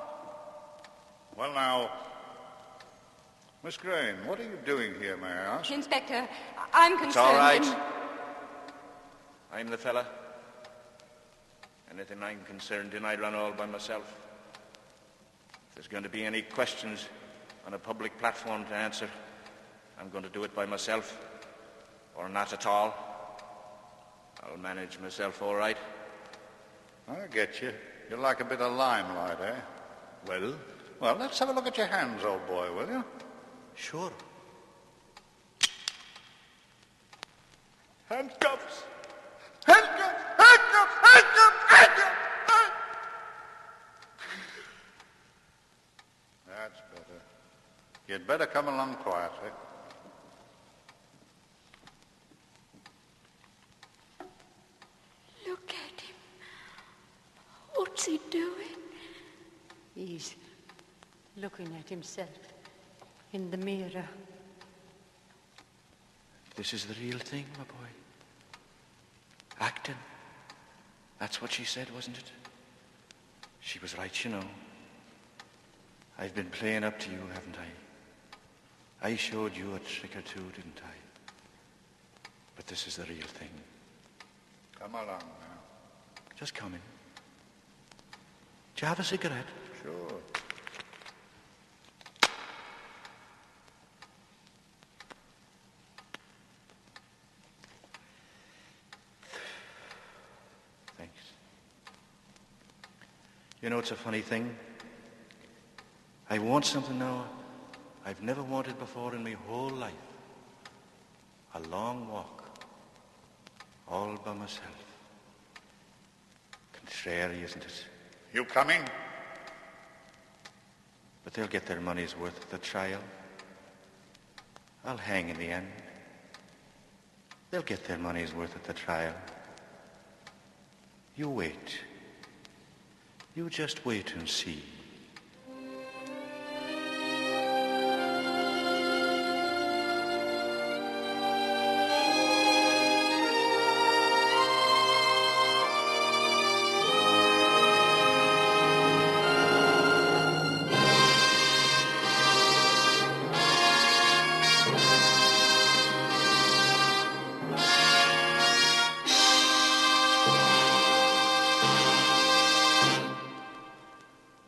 Well, now, Miss Crane, what are you doing here, may I ask? Inspector, I'm concerned... It's all right. I'm the fella. Anything I'm concerned in, I run all by myself. If there's going to be any questions on a public platform to answer, I'm going to do it by myself, or not at all. I'll manage myself all right. I get you. You like a bit of limelight, eh? Well? Well, let's have a look at your hands, old boy, will you? Sure. Handcuffs! Handcuffs! Handcuffs! Handcuffs! Handcuffs! That's better. You'd better come along quietly. Look at him. What's he doing? He's looking at himself in the mirror. This is the real thing, my boy. Acting. That's what she said, wasn't it? She was right, you know. I've been playing up to you, haven't I? I showed you a trick or two, didn't I? But this is the real thing. Come along now. Just come in. Do you have a cigarette? Sure. Thanks. You know, it's a funny thing. I want something now I've never wanted before in my whole life. A long walk. All by myself. Contrary, isn't it? You coming? But they'll get their money's worth at the trial. I'll hang in the end. They'll get their money's worth at the trial. You wait. You just wait and see.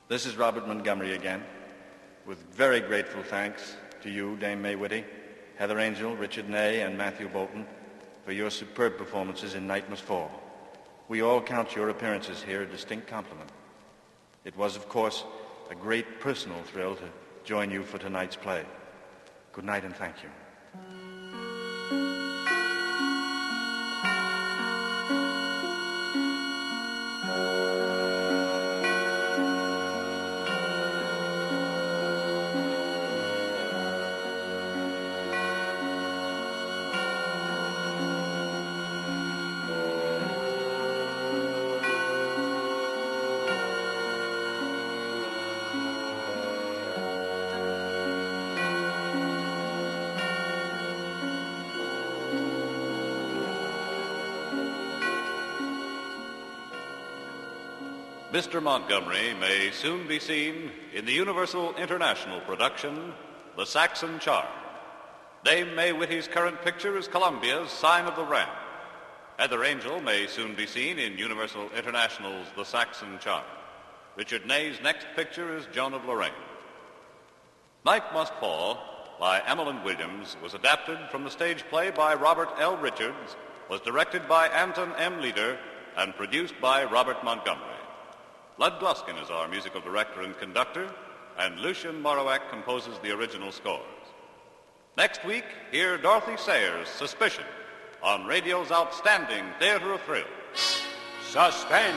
This is Robert Montgomery again, with very grateful thanks to you, Dame May Whitty, Heather Angel, Richard Ney, and Matthew Bolton for your superb performances in Night Must Fall. We all count your appearances here a distinct compliment. It was, of course, a great personal thrill to join you for tonight's play. Good night and thank you. Mr. Montgomery may soon be seen in the Universal International production, The Saxon Charm. Dame May Whitty's current picture is Columbia's Sign of the Ram. Heather Angel may soon be seen in Universal International's The Saxon Charm. Richard Ney's next picture is Joan of Lorraine. Night Must Fall by Emmeline Williams was adapted from the stage play by Robert L. Richards, was directed by Anton M. Leader, and produced by Robert Montgomery. Lud Gluskin is our musical director and conductor, and Lucien Morawek composes the original scores. Next week, hear Dorothy Sayers' Suspicion on radio's outstanding theater of thrill. Suspense.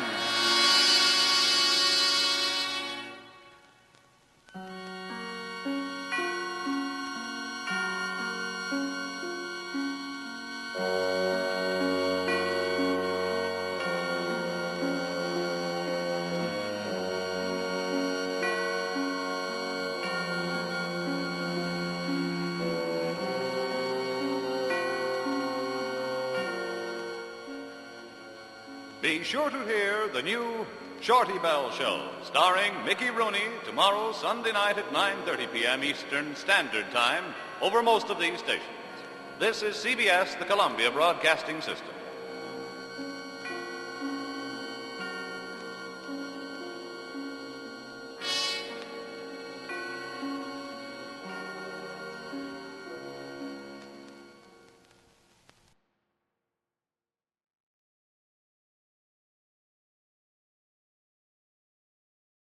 Be sure to hear the new Shorty Bell Show, starring Mickey Rooney, tomorrow Sunday night at 9:30 p.m. Eastern Standard Time over most of these stations. This is CBS, the Columbia Broadcasting System.